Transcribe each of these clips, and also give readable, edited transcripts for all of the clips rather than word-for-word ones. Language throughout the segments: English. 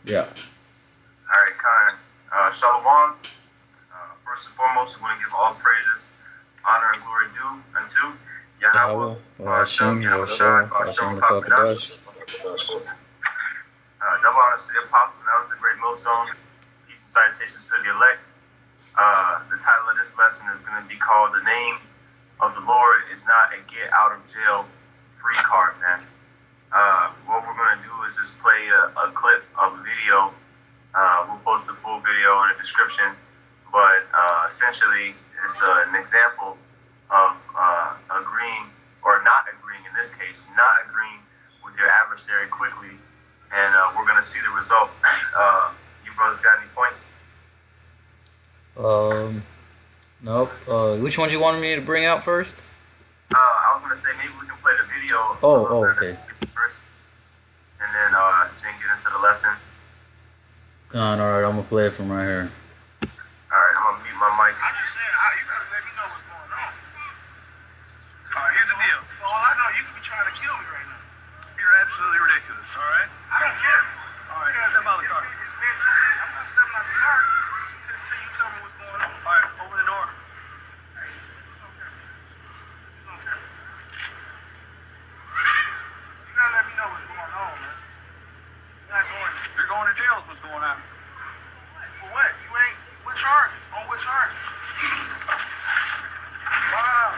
Yeah. All right, Khan. Shalom. First and foremost, we want to give all praises, honor, and glory due unto Yahawah, YAHAWASHI, Yahweh, YAHAWASHI, Kakadash. Double honors to the apostle, and that was a great millstone. Peace and salutations to the elect. The title of this lesson is going to be called "The Name of the Lord is Not a Get Out of Jail Free Card," man. What we're going to do is just play a clip of a video. We'll post the full video in the description, but essentially it's an example of agreeing, or not agreeing in this case, not agreeing with your adversary quickly, and we're going to see the result. You brothers got any points? Nope. Which ones you wanted me to bring out first? I was going to say maybe we can play the video. Okay. First, and then get into the lesson. Alright, I'm gonna play it from right here. Alright, I'm gonna mute my mic. I'm just saying, you gotta let me know what's going on. Alright, here's the deal. For all I know, you could be trying to kill me right now. You're absolutely ridiculous, alright? I don't care. Alright, step out of the car. I'm not stepping out of the car until you tell me what's going on. Alright, open the door. Hey, it's okay. It's okay. You gotta let me know what's going on, man. You're going to jail is what's going on. For what? You ain't... What charges? On what charges? Wow.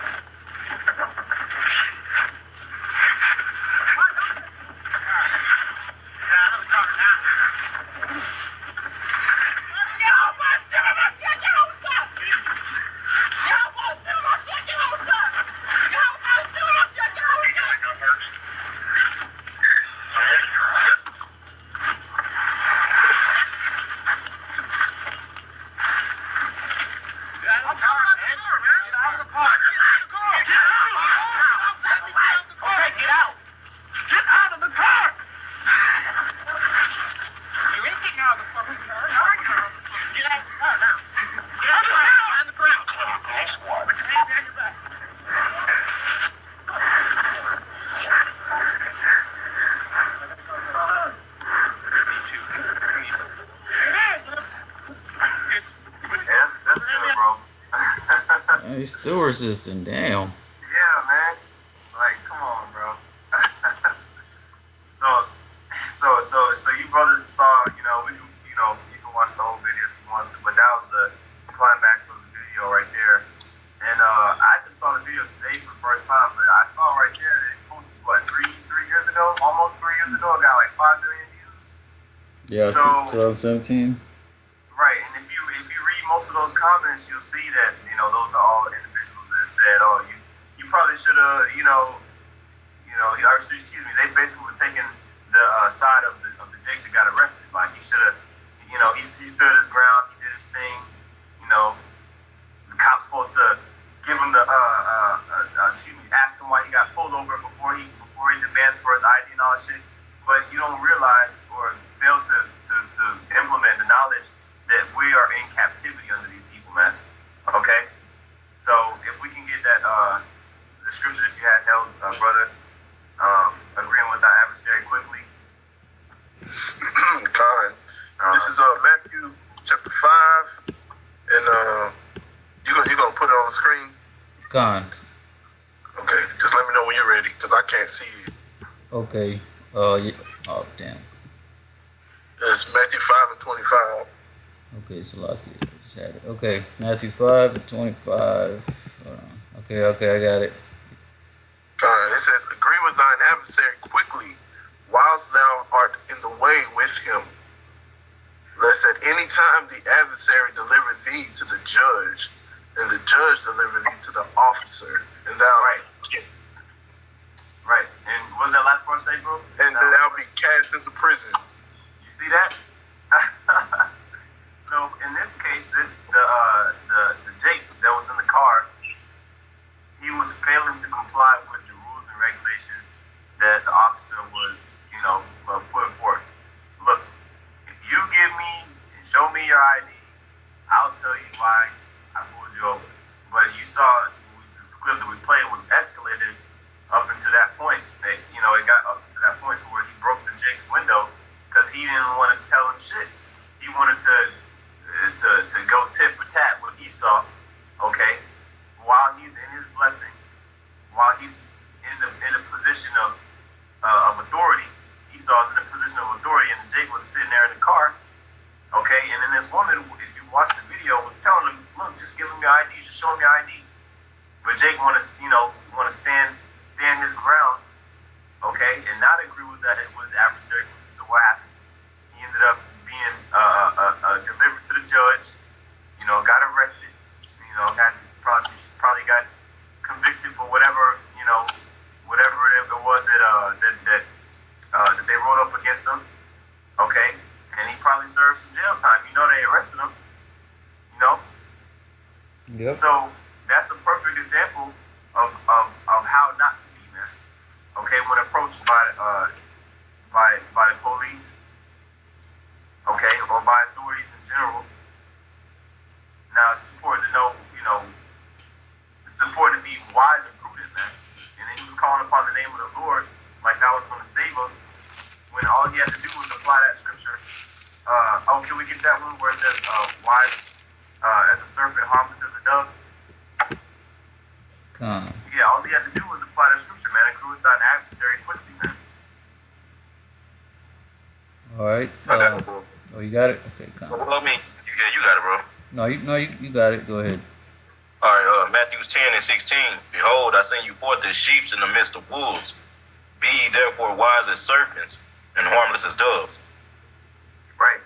He's still resisting, damn. Yeah, man. Like, come on, bro. so you brothers saw, you can watch the whole video if you want to, but that was the climax of the video right there. And I just saw the video today for the first time, but I saw right there that it posted, what, three years ago? Almost 3 years ago. It got like 5 million views. Yeah, so, 2017. Right, and if you read most of those comments, you'll see that, those are all individuals that said, oh, you probably should have, or excuse me, they basically were taking the side of the Jake that got arrested. Like, he should have, he stood his ground, he did his thing, the cop's supposed to give him the, ask him why he got pulled over before he demands for his ID and all that shit. But you don't realize or fail to implement the knowledge that we are in captivity under these people, man. Okay? So if we can get that the scripture that you had held, brother, agreeing with our adversary quickly. Colin, this is Matthew chapter 5, and you gonna put it on the screen? Gone. Okay, just let me know when you're ready, because I can't see it. Okay. Yeah. Oh, damn. It's Matthew 5 and 25. Okay, so last video just had it. Okay, Matthew 5 and 25. Hold on. Okay, I got it. It says, agree with thine adversary quickly, whilst thou art in the way with him, lest at any time the adversary deliver thee to the judge, and the judge deliver thee to the officer, and thou... Right. And what was that last part say, bro? And thou be cast into prison. You see that? So in this case, the Jake that was in the car, he was failing to comply with the rules and regulations that the officer was, putting forth. Look, if you give me and show me your ID, I'll tell you why I pulled you over. But you saw the clip that we played was escalated up until that point. That, it got up to that point to where he broke the Jake's window because he didn't want to tell him some shit. He wanted to go tit for tat with Esau, okay? While he's in his blessing, while he's in a position of authority, Esau's in a position of authority, and Jacob was sitting there in the car, okay? And then this woman, if you watch the video, was telling him, "Look, just give him your ID, just show him your ID." But Jacob want to stand his ground, okay, and not agree with that it was adversary. So what happened? He ended up being delivered to the judge. Got arrested. Got probably got convicted for whatever whatever it was that they wrote up against him. Okay, and he probably served some jail time. They arrested him. Yep. So that's a perfect example of how not to be, man. Okay, when approached by the police, okay, or by authorities in general. Now it's important to know, it's important to be wise and prudent, man. And then he was calling upon the name of the Lord, like that was going to save him, when all he had to do was apply that scripture. Can we get that one where it says, wise as a serpent, harmless as a dove? Yeah, all he had to do was apply that scripture, man. Agree with that adversary quickly, man. All right. I got it, bro. Oh, you got it? Okay, come. Well, me. Yeah, you got it, bro. No, you got it. Go ahead. All right, Matthew 10:16. Behold, I send you forth as sheep in the midst of wolves. Be ye therefore wise as serpents and harmless as doves. Right.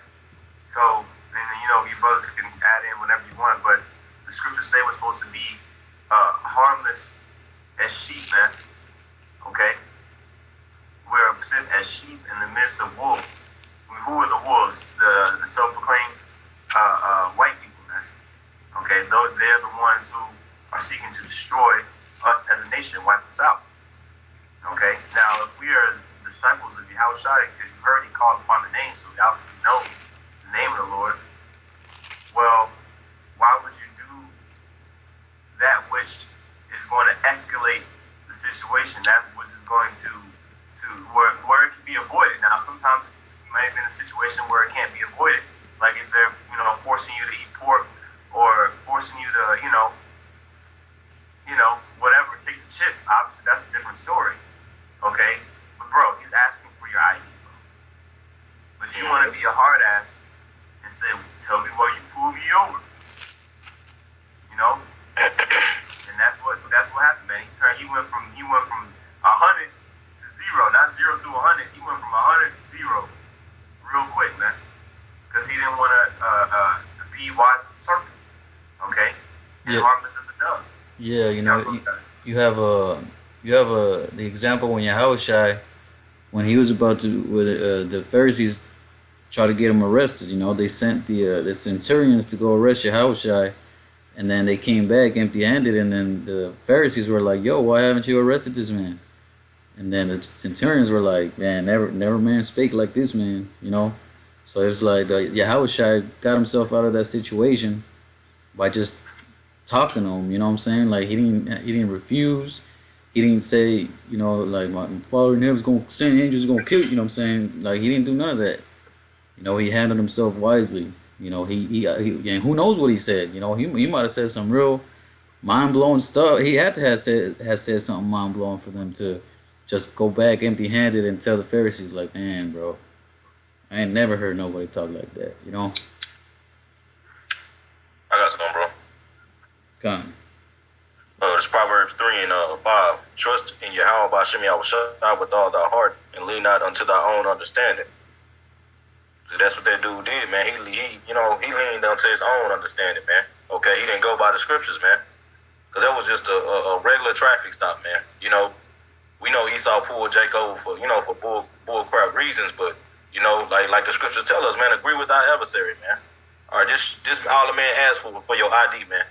So, and you brothers can add in whatever you want, but the scriptures say we're supposed to be harmless as sheep, man. Okay? We're sent as sheep in the midst of wolves. Who are the wolves? The self-proclaimed white people, man. Okay? They're the ones who are seeking to destroy us as a nation, wipe us out. Okay? Now, if we are disciples of Yahawashi, because you heard he called upon the name, so we obviously know the name of the Lord. Well, why would you do that which is going to escalate the situation, that which is going to where it can be avoided? Now, sometimes you may have been in a situation where it can't be avoided, like if they're forcing you to eat pork or forcing you to whatever, take the chip. Obviously, that's a different story. Okay, but bro, he's asking for your ID, bro. But you want to be a hard ass and say, "Tell me why you pulled me over." And that's what happened, man. He went from 100 to 0, not 0 to 100. He went from 100 to 0 real quick, man, because he didn't want to be wise as a serpent, okay, and harmless as a dove. Yeah, you have the example when Yahawashi, when he was about to, the Pharisees try to get him arrested. They sent the centurions to go arrest Yahawashi, and then they came back empty-handed. And then the Pharisees were like, "Yo, why haven't you arrested this man?" And then the centurions were like, "Man, never man spake like this man." So it was like Yahawashi got himself out of that situation by just talking to him. You know what I'm saying? Like he didn't refuse. He didn't say, like my father in heaven's gonna send angels gonna kill you. You know what I'm saying? Like he didn't do none of that. He handled himself wisely. He and who knows what he said. He might have said some real mind blowing stuff. He had to have said something mind blowing for them to just go back empty handed and tell the Pharisees like, "Man, bro, I ain't never heard nobody talk like that." I got some, bro. Come. It's Proverbs 3 and 5. Trust in Yahawah Bashim Yahawashi with all thy heart and lean not unto thy own understanding. So that's what that dude did, man. He leaned unto his own understanding, man. Okay, he didn't go by the scriptures, man. Because that was just a regular traffic stop, man. We know Esau pulled Jacob for bull crap reasons, but like the scriptures tell us, man, agree with thy adversary, man. All right, this all the man asked for your ID, man.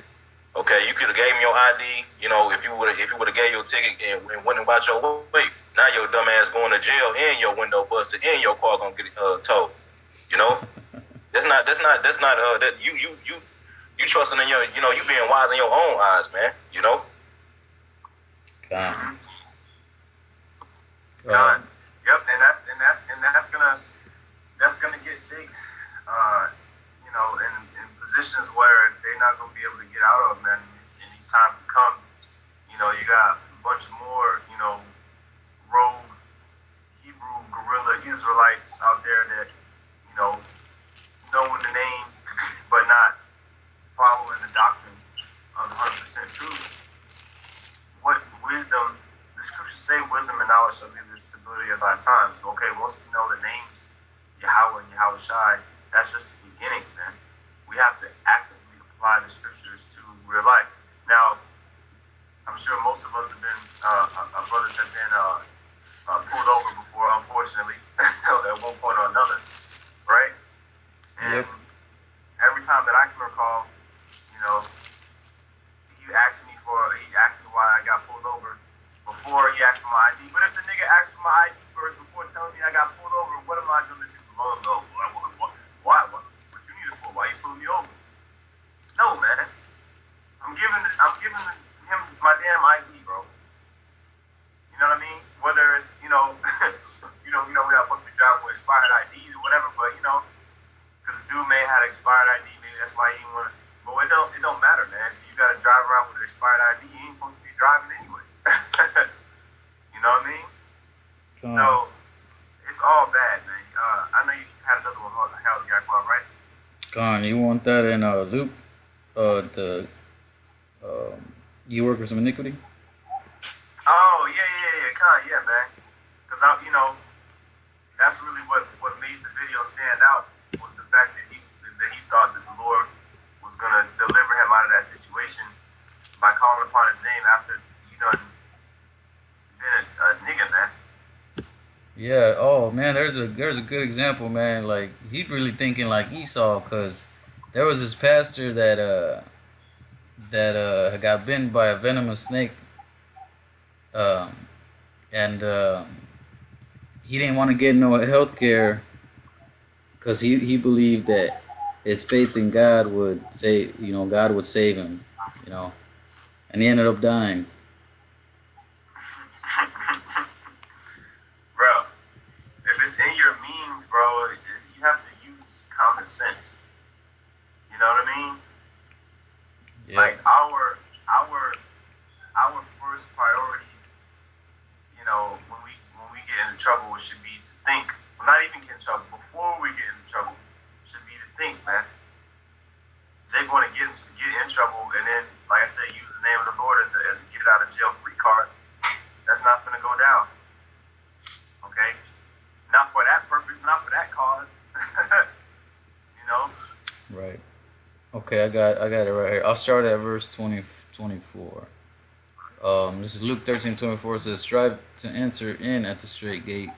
Okay, you could have gave him your ID, if you would have gave your ticket and went and watched your weight. Now your dumb ass going to jail and your window busted and your car gonna get towed. That's not that you trusting in your you being wise in your own eyes, man. God. God. Yep, and that's gonna get Jake in positions where they're not going to be able to get out of, man. In these times to come, you got a bunch of more, rogue Hebrew guerrilla Israelites out there that, knowing the name, but not following the doctrine of 100% truth. What wisdom, the scriptures say wisdom and knowledge shall be the stability of thy times. Okay, once we know the names, Yahawah and Yahawashi, that's just the beginning, man. We have to actively apply the scriptures to real life. Now, I'm sure most of us have been, our brothers have been pulled over before, unfortunately, at one point or another, right? And Yep. every time that I can recall, he asked me why I got pulled over before he asked for my ID. But if the nigga asked for my ID first before telling me I got pulled over, what am I going to do? Oh, no, why? What you need it for? Why you pulling me over? No, man. I'm giving him my damn ID, bro. You know what I mean? Whether it's, we're not supposed to be driving with expired IDs or whatever, but, because the dude may have expired ID, maybe that's why he didn't want to. But it don't matter, man. You got to drive around with an expired ID, you ain't supposed to be driving anyway. You know what I mean? So, it's all bad, man. I know you had another one, Hell Yakwa, right? Con, you want that in Luke, the you workers of iniquity? Oh, yeah, kind of, yeah, man. Because, that's really what made the video stand out was the fact that he thought that the Lord was going to deliver him out of that situation by calling upon his name after, been a nigga, man. Yeah. Oh man, there's a good example, man. Like he really thinking like Esau, cause there was this pastor that got bitten by a venomous snake, um, and he didn't want to get no health care, cause he believed that his faith in God would say, God would save him, and he ended up dying. Bro, if it's in your means, bro, you have to use common sense. You know what I mean? Yeah. Like our first priority, when we get into trouble, it should be to think. Well, not even get in trouble. Before we get into trouble, should be to think, man. They're going to get in trouble, and then, like I said, use the name of the Lord as a get out of jail free card. That's not going to go down. Okay, not for that purpose, not for that cause. Right. Okay, I got it right here. I'll start at verse 24. This is Luke 13:24. It says, "Strive to enter in at the straight gate,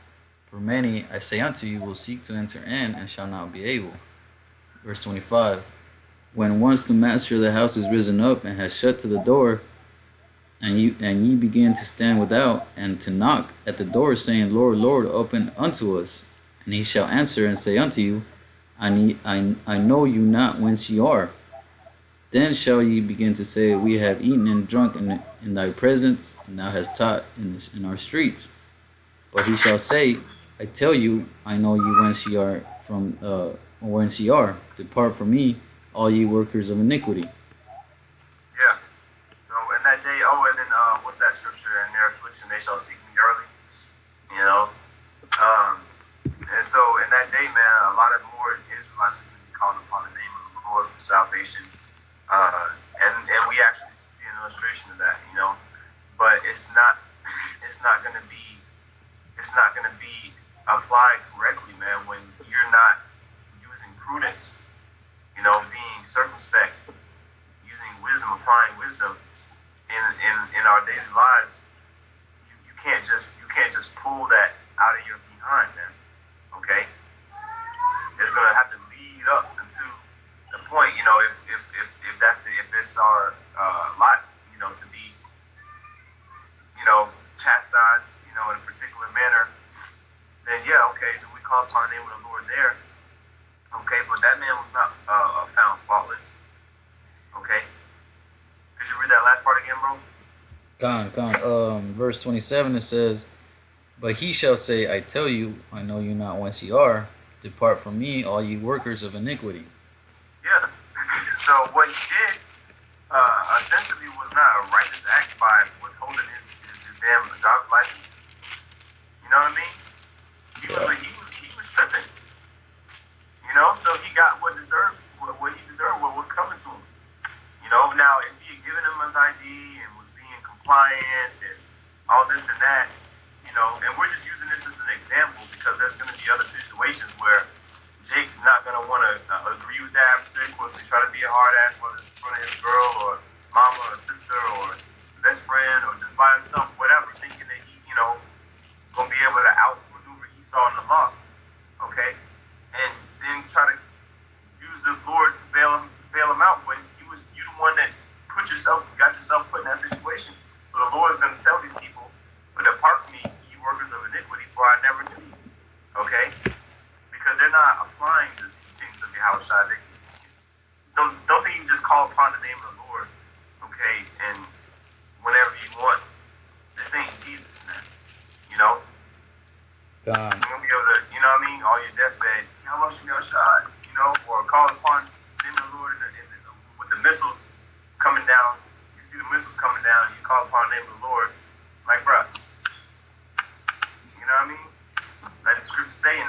for many, I say unto you, will seek to enter in and shall not be able." Verse 25. "When once the master of the house is risen up and has shut to the door, and ye begin to stand without and to knock at the door, saying, Lord, Lord, open unto us. And he shall answer and say unto you, I know you not whence ye are. Then shall ye begin to say, We have eaten and drunk in thy presence, and thou hast taught in our streets. But he shall say, I tell you, I know you whence ye are whence ye are. Depart from me, all ye workers of iniquity." Yeah. So in that day, and then what's that scripture? In their affliction, they shall seek me early. And so in that day, man, a lot of more Israelites are going to be called upon the name of the Lord for salvation. And we actually see an illustration of that, But it's not going to be applied correctly, man, when you're not using prudence, being circumspect, using wisdom, applying wisdom in our daily lives. You can't just pull that out of your behind, man. Okay, it's gonna have to lead up into the point. If it's our lot, to be, chastised, in a particular manner, then yeah, okay, then we call upon the name of the Lord there. Okay, but that man was not found faultless. Okay, could you read that last part again, bro? Verse 27, it says, But he shall say, I tell you, I know you not whence ye are. Depart from me, all ye workers of iniquity. Yeah. So what he did essentially was not a righteous act by withholding his damn driver's license. You know what I mean? He was tripping. You know, so he got what he deserved, what was coming to him. You know, now if he had given him his ID and was being compliant and all this and that, you know, and we're just using this as an example because there's going to be other situations where Jake's not going to want to agree with that mistake, or if he try to be a hard ass, whether it's in front of his girl or mama or sister or best friend or just by himself, whatever, thinking that he, you know, going to be able to outmaneuver Esau in the law, okay? And then try to use the Lord to bail him out when you the one that got yourself put in that situation. So the Lord is going to tell these people, but depart from me, ye workers of iniquity, for I never knew you, okay? Because they're not applying the teachings of Yahawashi. They don't think you just call upon the name of the Lord, okay, and whenever you want. This ain't Jesus, man. You know? You're going to be able to, you know what I mean, on your deathbed, Yahawashi, you know, or call upon the name of the Lord with the missiles coming down. You see the missiles coming down, you call upon the name of the Lord. Like, bruh, you know what I mean? Like the scripture saying,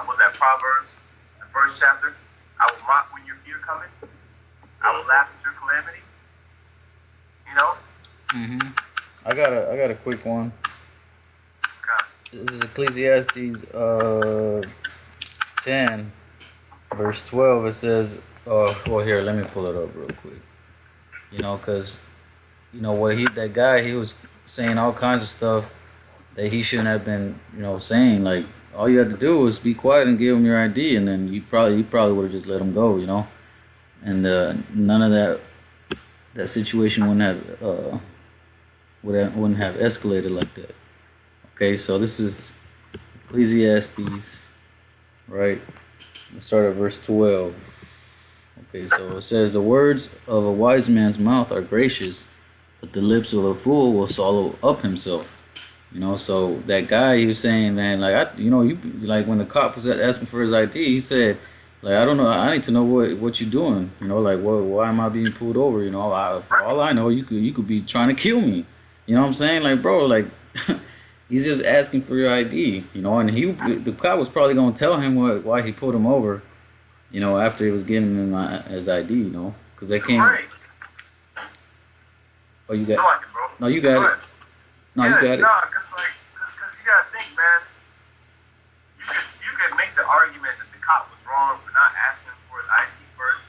was that Proverbs, the first chapter? I will mock when your fear coming. I will laugh at your calamity. You know? I got a quick one. Okay. This is Ecclesiastes 10, verse 12. It says, well, here, let me pull it up real quick. You know, because, you know, that guy, he was saying all kinds of stuff that he shouldn't have been, you know, saying. Like, all you had to do was be quiet and give him your ID, and then you probably would have just let him go, you know. And none of that situation wouldn't have escalated like that. Okay, so this is Ecclesiastes, right? Let's start at verse 12. Okay, so it says, the words of a wise man's mouth are gracious, but the lips of a fool will swallow up himself. You know, so that guy, he was saying, man, like, you like when the cop was asking for his ID, he said, like, I don't know, I need to know what you're doing. You know, like, why am I being pulled over? You know, for all I know, you could be trying to kill me. You know what I'm saying? Like, bro, like, he's just asking for your ID. You know, and the cop was probably gonna tell him why he pulled him over. You know, after he was giving him his ID. You know, because they came. Right. Oh, you got. So like it, bro. No, you got it. No, yeah, you got it. Nah, cause you gotta think, man. You could make the argument that the cop was wrong for not asking for his ID first,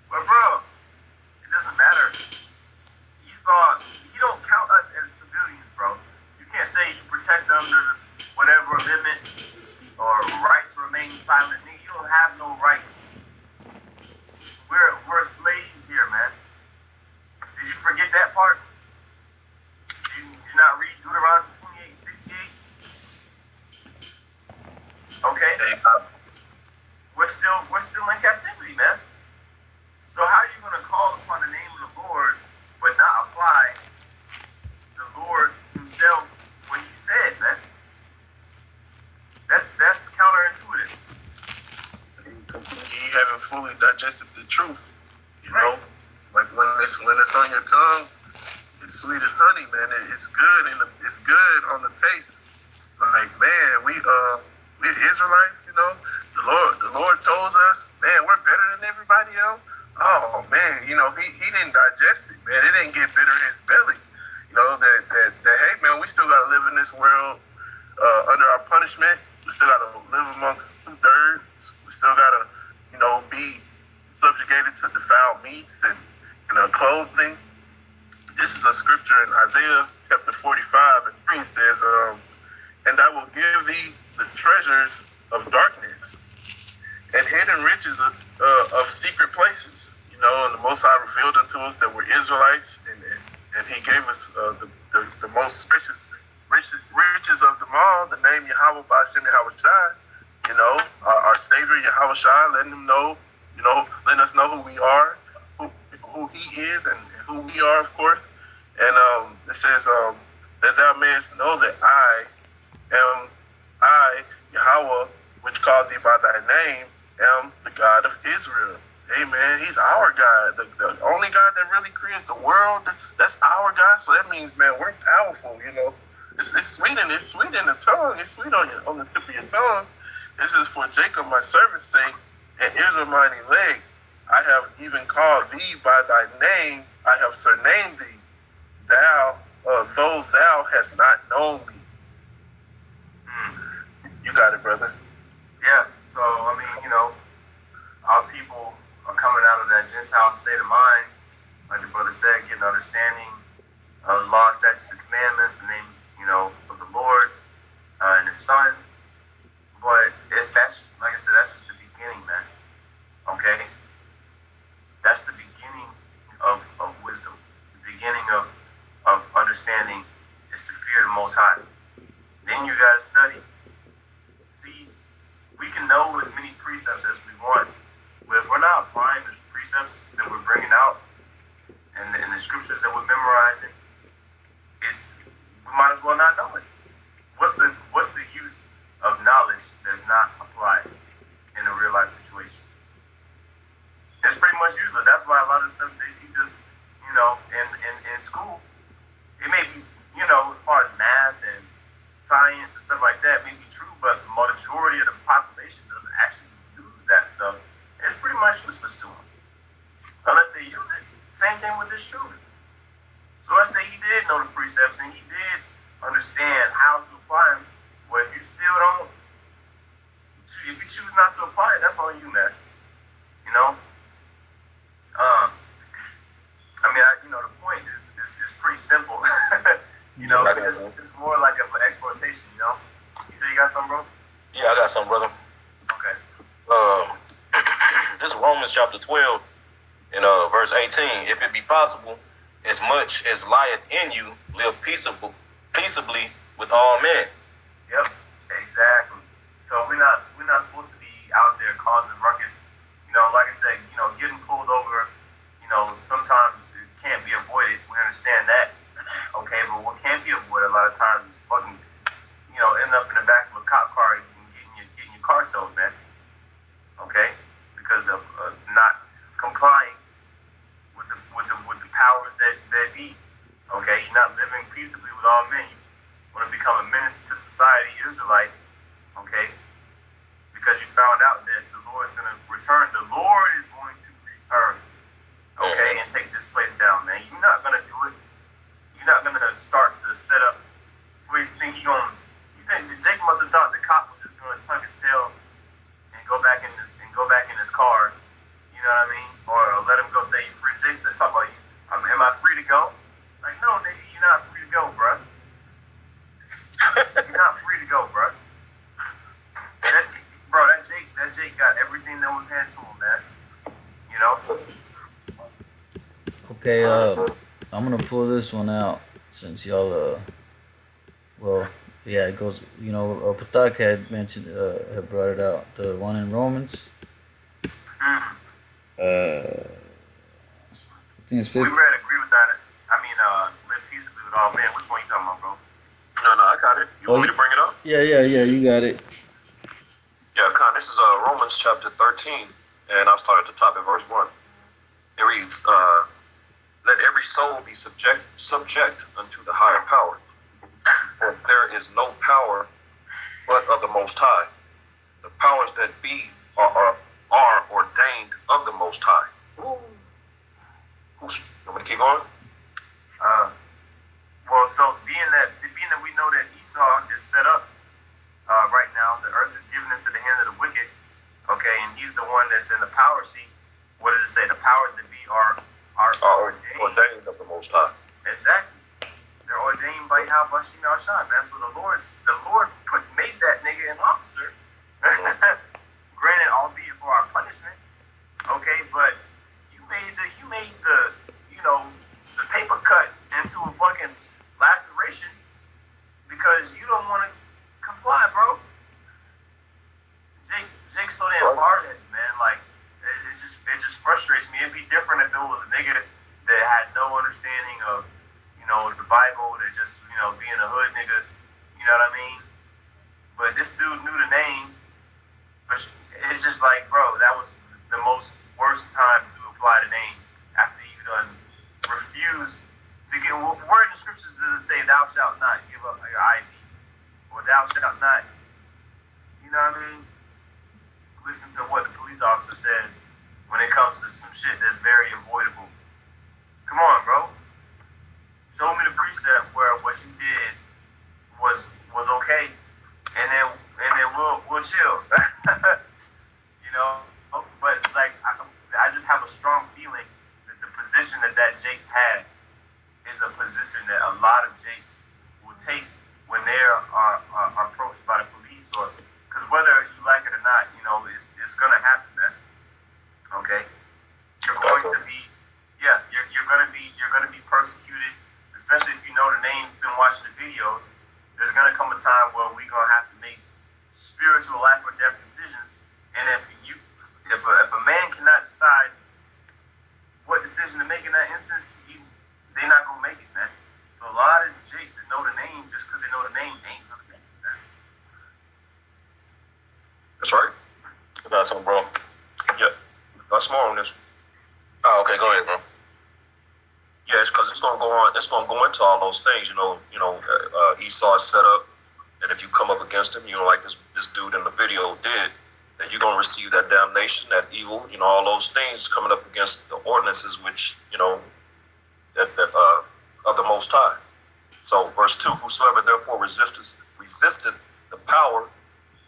but bro, it doesn't matter. He don't count us as civilians, bro. You can't say you protect under whatever amendment or rights remain silent. Nigga, you don't have no rights. We're slaves here, man. Did you forget that part? Did you not read Deuteronomy 28:68? Okay. We're still in captivity, man. So how are you gonna call upon the name of the Lord but not apply the Lord himself when he said, man? That's counterintuitive. You haven't fully digested the truth, you know? Like when it's on your tongue, it's sweet as honey, man. It's good it's good on the taste. It's like, man, we're Israelites, you know. The Lord told us, man, we're better than everybody else. Oh man, you know, he didn't digest it, man. It didn't get bitter in his belly. You know, that hey man, we still gotta live in this world under our punishment. We still gotta live amongst 2/3. We still gotta, you know, be subjugated to defiled meats and clothing. This is a scripture in Isaiah chapter 45 and 3. It says, and I will give thee the treasures of darkness and hidden riches of secret places. You know, and the Most High revealed unto us that we're Israelites, and he gave us the most precious riches of them all, the name YAHAWASHI, you know, our Savior YAHAWASHI, letting them know, you know, letting us know who we are, who he is, and who we are, of course. And it says that thou mayest know that I am Yahweh, which called thee by thy name, am the God of Israel. Amen. He's our God, the only God that really creates the world. That's our God. So that means, man, we're powerful. It's sweet and it's sweet in the tongue. It's sweet on the tip of your tongue. This is for Jacob, my servant's sake, and Israel, mine elect. I have even called thee by thy name. I have surnamed thee. Thou, though thou hast not known me. You got it, brother. Yeah. So I mean, our people are coming out of that Gentile state of mind, like the brother said, getting understanding of the law, statutes, and commandments, the name, of the Lord and His Son. But that's just, like I said, that's just the beginning, man. Okay? That's the beginning of wisdom. The beginning of understanding is to fear the Most High. Then you gotta study. See, we can know as many precepts as we want, but if we're not applying the precepts that we're bringing out and the scriptures that we're memorizing, we might as well not know it. What's the use of knowledge that's not applied in a real life situation? It's pretty much useless. That's why a lot of stuff they teach us, in school, it may be, as far as math and science and stuff like that may be true, but the majority of the population doesn't actually use that stuff. It's pretty much useless to them. Unless they use it. Same thing with this shooter. So let's say he did know the precepts and he did understand how to apply them. Well, if you still don't, if you choose not to apply it, that's on you, man. The point is pretty simple. It's more like an exploitation, You say you got something, bro? Yeah, I got something, brother. Okay. This is Romans chapter 12 in verse 18. If it be possible, as much as lieth in you, live peaceably with all men. Yep, exactly. So we're not supposed to be out there causing ruckus. Like I said, getting pulled over, sometimes it can't be avoided. We understand that. Okay, but what can't be avoided a lot of times is fucking, end up in the back of a cop car and getting your car towed, man. Okay, because of not complying with the powers that be. Okay, you're not living peaceably with all men. You want to become a menace to society, Israelite. Okay, because you found out that the Lord is going to return. The Lord is going to return. Okay, and take this place down, man. You're not going to do it. You're not going to start to set up where you think you're going. You think that Jake must have thought the cop was just going to tuck his tail and go back in his car. You know what I mean? Or let him go say you free. Jake said, talk about you. Am I free to go? Like, no, nigga, you're not free to go, bro. You're not free to go, bro. That Jake got everything that was handed to him, man. Okay, I'm gonna pull this one out since y'all it goes. Patak had mentioned, had brought it out. The one in Romans. I think it's 15. We read agree with that. I mean, live peaceably with all men. Which one you talking about, bro? No, I got it. You want me to bring it up? Yeah, you got it. Yeah, this is Romans chapter 13, and I'll start at the top at verse 1. It reads, let every soul be subject unto the higher power, for there is no power but of the Most High. The powers that be are ordained of the Most High. You want me to keep going? Well, so being that we know that Esau is set up right now, the earth is given into the hand of the wicked. Okay, and he's the one that's in the power seat. What does it say? The powers that be are ordained of the Most High. Exactly. They're ordained by YAHAWASHI, man. So the Lord made that nigga an officer. Granted, albeit for our punishment. Okay, but you made the paper cut into a fucking laceration because you don't want to comply, bro. Jake's so damn hard-headed, man. Like, it just frustrates me. It'd be different if it was a nigga that had no understanding of, the Bible, that just, being a hood nigga, you know what I mean? But this dude knew the name, just like, bro, that was the most worst time to apply the name after you done refuse to get. Where in the scriptures does it say, "Thou shalt not give up your ID," or "Thou shalt not"? You know what I mean? Listen to what the police officer says when it comes to some shit that's very avoidable. Come on, bro. Show me the precept where what you did was okay, and then we'll chill. You know, but like I just have a strong feeling that the position that Jake had is a position that a lot of Jakes will take when they are approached by the police, or because whether you like it or not, you know, it's gonna happen, man. Okay, you're going to be, yeah, you're gonna be persecuted, especially if you know the name, been watching the videos. There's gonna come a time where we're gonna have to make spiritual life or death decisions, and if a man cannot decide what decision to make in that instance, they're not gonna make it, man. So a lot of Jakes that know the name just because they know the name ain't gonna make it, man. That's right. You got something, bro? Yeah. That's more on this. Oh, okay. Go ahead, bro. Yeah, it's because it's gonna go on. It's gonna go into all those things. Esau is set up, and if you come up against him, like this dude in the video did, then you're gonna receive that damnation, that evil. All those things coming up against the ordinances, which that of the Most High. So, verse 2: Whosoever therefore resisted the power,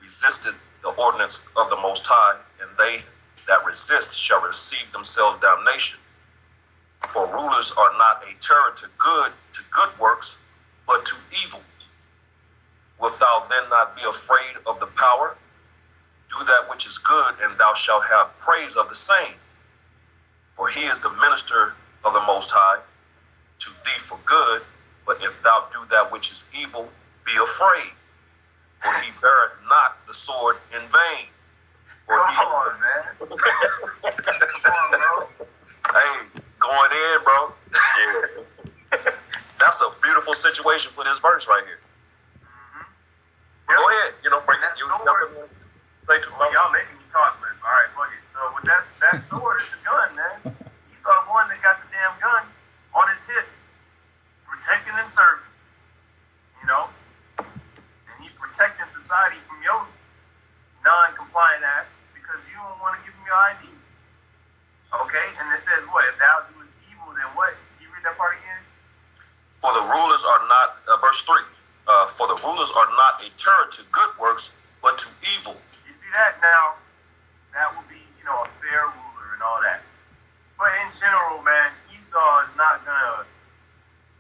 resisted the ordinance of the Most High, and they that resist shall receive themselves damnation. For rulers are not a terror to good works, but to evil. Wilt thou then not be afraid of the power? Do that which is good, and thou shalt have praise of the same. For he is the minister of the Most High to thee for good. But if thou do that which is evil, be afraid. For he beareth not the sword in vain. For Come on, man. Come on, bro. Hey, going in, bro. That's a beautiful situation for this verse right here. Mm-hmm. Go ahead, bring it. You say to well, y'all making me talk, but all right, fuck it. So with that sword is the gun, man. You saw the one that got the damn gun on his hip, protecting and serving. And he's protecting society from your non-compliant ass because you don't want to give him your ID. Okay, and it says what? If thou doest evil, then what? Can you read that part again? For the rulers are not, verse 3, for the rulers are not a terror to good works, but to evil. You see that? Now, that would be, a fair ruler and all that. But in general, man, Esau is not going to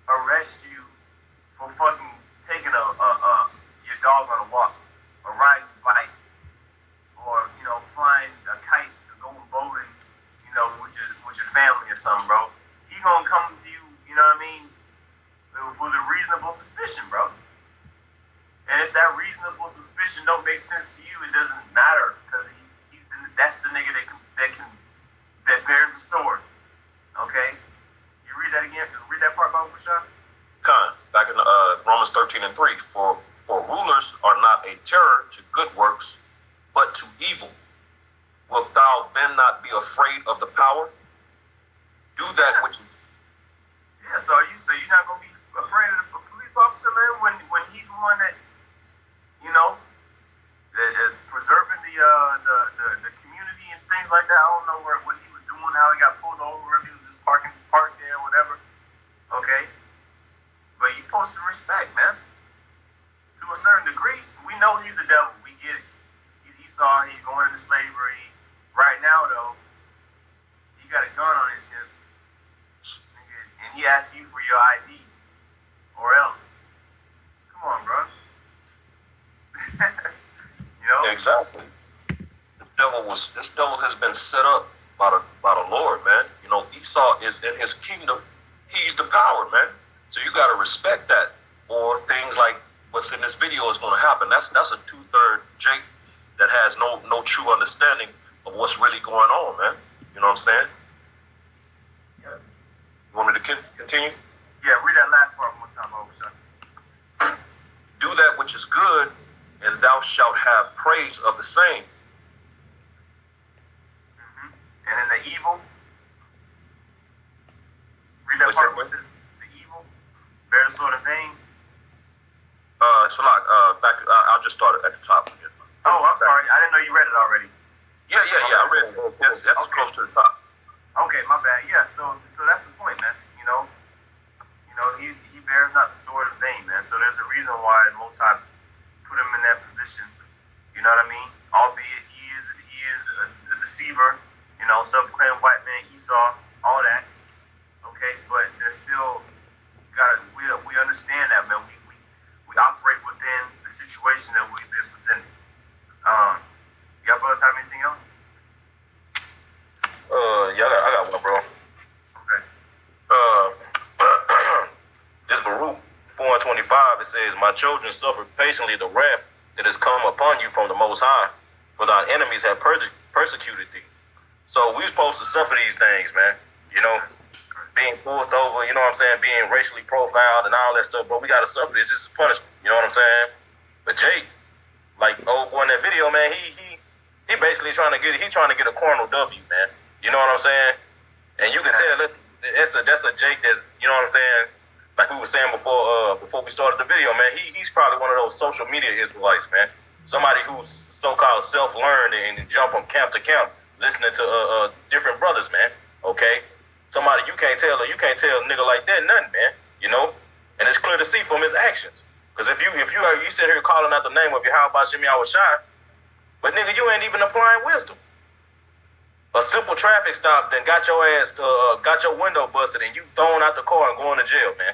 arrest you for fucking taking your dog on a walk, or riding a bike, or, flying a kite, or going boating, with your family or something, bro. He gonna come to you, with a reasonable suspicion, bro. And if that reasonable suspicion don't make sense to you, it doesn't matter, because that's the nigga that bears the sword. Okay? You read that again? Read that part about Rashad? Back in Romans 13:3, for rulers are not a terror to good works, but to evil. Wilt thou then not be afraid of the power? Do that which is. Yeah, so you're not gonna be afraid of the police officer, man, when he's the one that, preserving the community and things like that. I don't know what he was doing, how he got pulled over, if he was just parked there, whatever. Okay, but you supposed to respect, man. To a certain degree, we know he's the devil. We get it. He's Esau. He's going into slavery. Right now, though, he got a gun on his hip, and he asks you for your ID, or else. Come on, bro. Exactly. This devil has been set up by the Lord, man. Esau is in his kingdom. He's the power, man. So you gotta respect that, or things like what's in this video is gonna happen. That's a 2/3 Jake that has no true understanding of what's really going on, man. You know what I'm saying? Yeah. You want me to continue? Yeah, read that last part one more time, Overshot. Do that which is good, and thou shalt have praise of the same. evil. Read that part with it. The evil. Bear the sword of vain. Shalak, back. I'll just start at the top again. Oh, I'm sorry. I didn't know you read it already. Yeah. I read it. That's okay. Close to the top. Okay, my bad. Yeah. So that's the point, man. He bears not the sword of vain, man. So there's a reason why the Most High put him in that position. You know what I mean? Albeit he is a deceiver. Self-proclaimed white man, Esau, all that. Okay, but there's still we understand that, man. We operate within the situation that we've been presented. Y'all brothers have anything else? Yeah, I got one, bro. Okay. This Baruch 4:25, it says, "My children suffer patiently the wrath that has come upon you from the Most High, for thy enemies have persecuted thee." So we're supposed to suffer these things, man. Being pulled over, you know what I'm saying, being racially profiled and all that stuff, but we gotta suffer this. This is punishment, you know what I'm saying? But Jake, like old boy in that video, man, he basically trying to get a corner W, man. You know what I'm saying? And you can tell that's a Jake that's, you know what I'm saying, like we were saying before we started the video, man, he's probably one of those social media Israelites, man. Somebody who's so-called self-learned and jump from camp to camp, listening to different brothers, man. Okay? Somebody you can't tell a nigga like that nothing, man. And it's clear to see from his actions. Because if you sit here calling out the name of YAHAWASHI, but nigga, you ain't even applying wisdom. A simple traffic stop then got your ass, got your window busted and you thrown out the car and going to jail, man.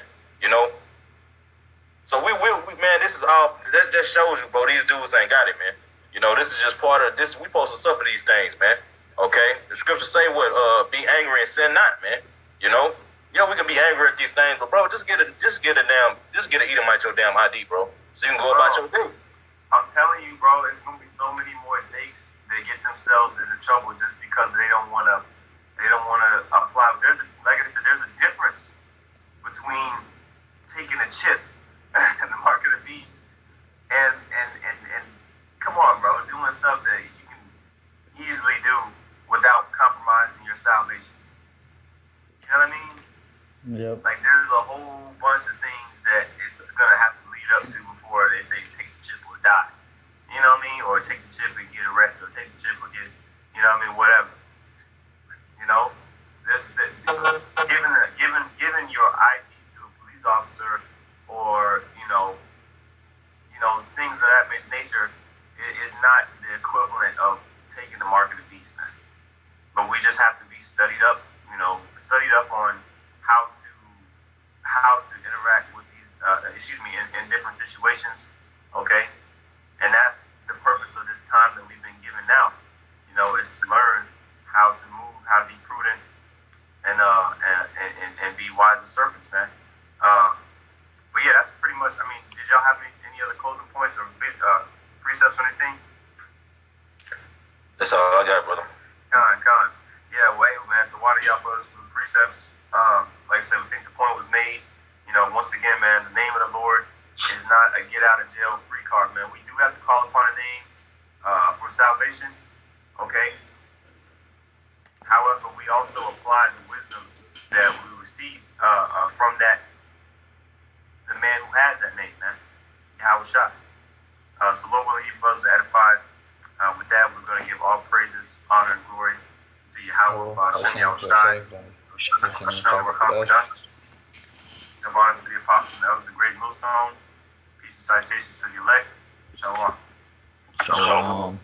So we man, this is all, that just shows you, bro, these dudes ain't got it, man. This is just part of this. We supposed to suffer these things, man. Okay? The scriptures say what? Be angry and sin not, man. We can be angry at these things, but bro, just get an Edomite your damn ID, bro. So you can go about your day. I'm telling you, bro, it's gonna be so many more Jakes that get themselves into trouble just because they don't wanna apply. Like I said, there's a difference between taking a chip and the mark of the beast and come on, bro, doing stuff that you can easily do without compromising your salvation. You know what I mean? Yep. Like there's a whole bunch of things that it's gonna have to lead up to before they say take the chip or die. You know what I mean? Or take the chip and get arrested, or take the chip or get, whatever. Giving your ID to a police officer or things of that nature is not the equivalent of taking the mark of the beast, man. But we just have to be studied up on how to interact with these, in different situations, okay? And that's the purpose of this time that we've been given now, is to learn how to move, how to be prudent, and be wise as serpents, man. But yeah, that's pretty much, did y'all have any other closing points or precepts or anything? That's all I got, brother. Con. Yeah, well, hey, man, the water y'all brothers for the precepts. Like I said, we think the point was made. Once again, man, the name of the Lord is not a get out of jail free card, man. We do have to call upon a name for salvation, okay? However, we also apply the wisdom that we receive from the man who has that name, man, YAHAWASHI. So Lord willing, you brothers are edified. With that, we're going to give all praises, honor, and glory to Yahawah, Shem Yahushai. Give honor to the apostles. That was a great millstone. Peace and citations to the elect. Shalom. Shalom.